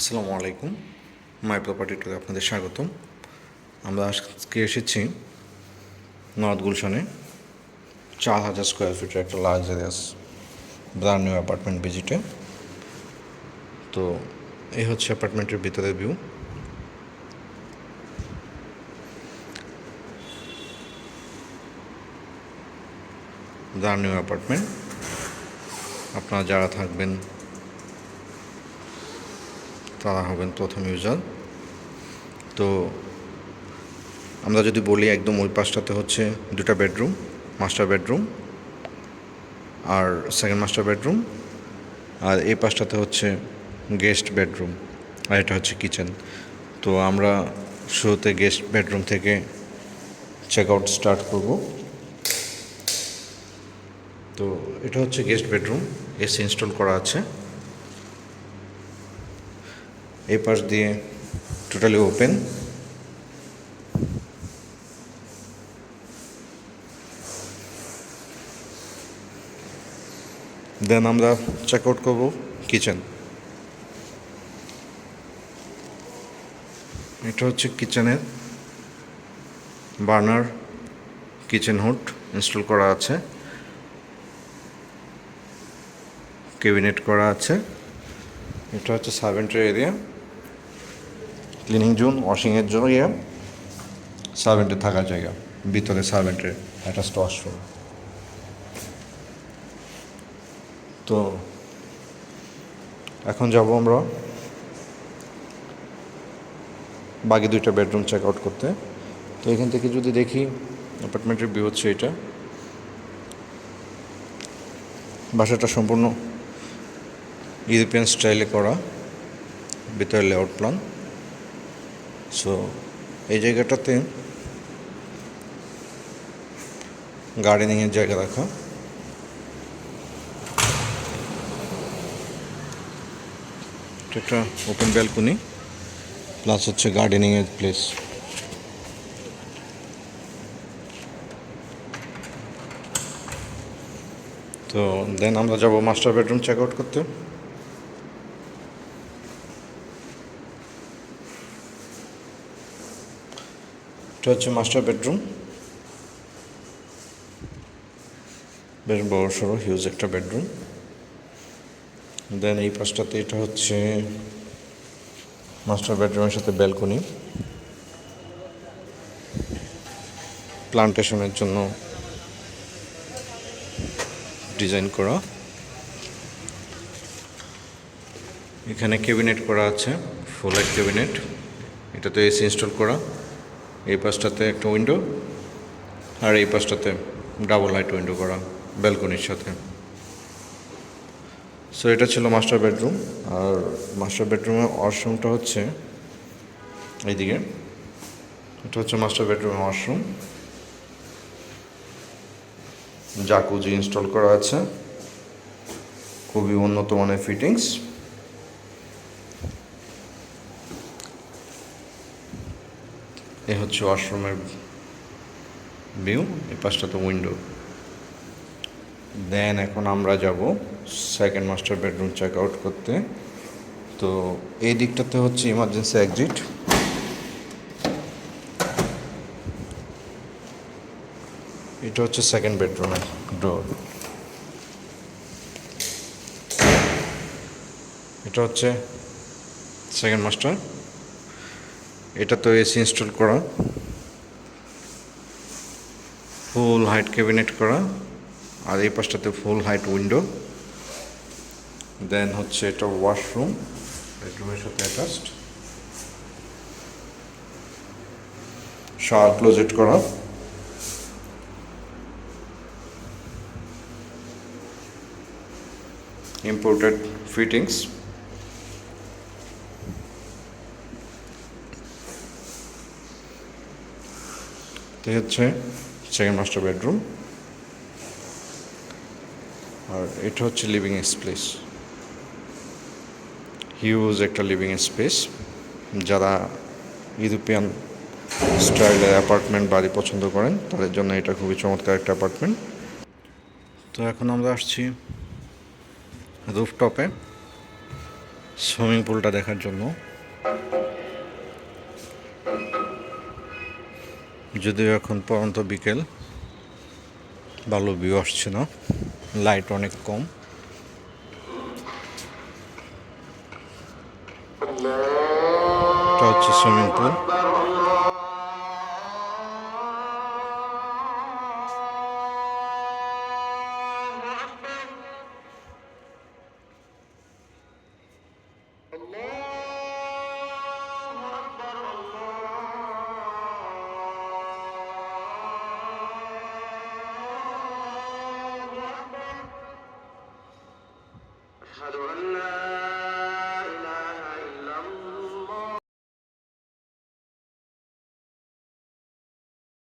আসসালামু আলাইকুম। মাই প্রপার্টি টুতে আপনাদের স্বাগতম। আমরা আজকে এসেছি নর্থ গুলশানে 4,000 স্কোয়ার ফিটের একটা লাক্সারিয়াস ব্র্যান্ড নিউ অ্যাপার্টমেন্ট ভিজিটে। তো এই হচ্ছে অ্যাপার্টমেন্টের ভিতরের ভিউ। Brand new apartment. আপনারা যারা থাকবেন তারা হবেন প্রথম ইউজার। তো আমরা যদি বলি, একদম ওই পাশটাতে হচ্ছে দুটা বেডরুম, মাস্টার বেডরুম আর সেকেন্ড মাস্টার বেডরুম, আর এই পাশটাতে হচ্ছে গেস্ট বেডরুম, আর এটা হচ্ছে কিচেন। তো আমরা শুরুতে গেস্ট বেডরুম থেকে চেক আউট স্টার্ট করব। তো এটা হচ্ছে গেস্ট বেডরুম, এসি ইনস্টল করা আছে। এই পাশ দিয়ে টোটালি ওপেন। দেন আমরা চেক আউট করবো কিচেন। এটা হচ্ছে কিচেনের বার্নার, কিচেন হুড ইনস্টল করা আছে, ক্যাবিনেট করা আছে। এটা হচ্ছে সার্ভেন্টের এরিয়া, ক্লিনিং জোন, ওয়াশিংয়ের জন্য সার্ভেন্টের থাকার জায়গা, ভিতরে সার্ভেন্টের অ্যাটাচড ওয়াশরুম। তো এখন যাব আমরা বাকি দুইটা বেডরুম চেক আউট করতে। তো এখান থেকে যদি দেখি, অ্যাপার্টমেন্টের ভিউ হচ্ছে এটা। বাসাটা সম্পূর্ণ ইউরোপিয়ান স্টাইলে করা, ভিতরে লেআউট প্ল্যান। সো এই জায়গাটাতে গার্ডেনিংয়ের জায়গা রাখা। এটা ওপেন ব্যালকনি প্লাস হচ্ছে গার্ডেনিংয়ের প্লেস। তো দেন আমরা যাব মাস্টার বেডরুম চেক আউট করতে। এটা হচ্ছে মাস্টার বেডরুম, বেশ বড় সড়ো হিউজ একটা বেডরুম। দেন এই পাশটাতে এটা হচ্ছে মাস্টার বেডরুমের সাথে ব্যালকনি, প্লান্টেশনের জন্য ডিজাইন করা। এখানে ক্যাবিনেট করা আছে, ফুল লাইট ক্যাবিনেট। এটাতে এসি ইনস্টল করা। এই পাশটাতে একটা উইন্ডো, আর এই পাশটাতে ডাবল লাইট উইন্ডো করা ব্যালকনির সাথে। সো এটা ছিল মাস্টার বেডরুম। আর মাস্টার বেডরুমের ওয়াশরুমটা হচ্ছে এইদিকে। এটা হচ্ছে মাস্টার বেডরুমের ওয়াশরুম, জাকুজি ইনস্টল করা আছে, খুবই উন্নত মানের ফিটিংস। এ হচ্ছে ওয়াশরুমের ভিউ, এই পাশটাতে উইন্ডো। দেন এখন আমরা যাব second master bedroom check out করতে। তো এই দিকটাতে হচ্ছে ইমার্জেন্সি এক্সিট। এটা হচ্ছে সেকেন্ড বেডরুমের ডোর। এটা হচ্ছে সেকেন্ড মাস্টার। এটা তো এসি ইনস্টল করা, ফুল হাইট ক্যাবিনেট করা, আর এই পাশটাতে ফুল হাইট উইন্ডো। দেন হচ্ছে এটা ওয়াশরুম, বেডরুমের সাথে অ্যাটাচড, শাওয়ার ক্লোজেট করা। Imported fittings. তো হচ্ছে সেকেন্ড মাস্টার বেডরুম। আর এটা হচ্ছে লিভিং স্পেস, হিউজ একটা লিভিং স্পেস। যারা ইউরোপিয়ান স্টাইলের অ্যাপার্টমেন্ট বাড়ি পছন্দ করেন তাদের জন্য এটা খুবই চমৎকার একটা অ্যাপার্টমেন্ট। তো এখন আমরা আসছি রুফটপে। সুইমিং পুলটা দেখার জন্য। যদিও এখন পরন্ত বিকেল, ভালো ভিউ আসছে না, লাইট অনেক কম। এটা হচ্ছে সুইমিং পুল। أشهد أن لا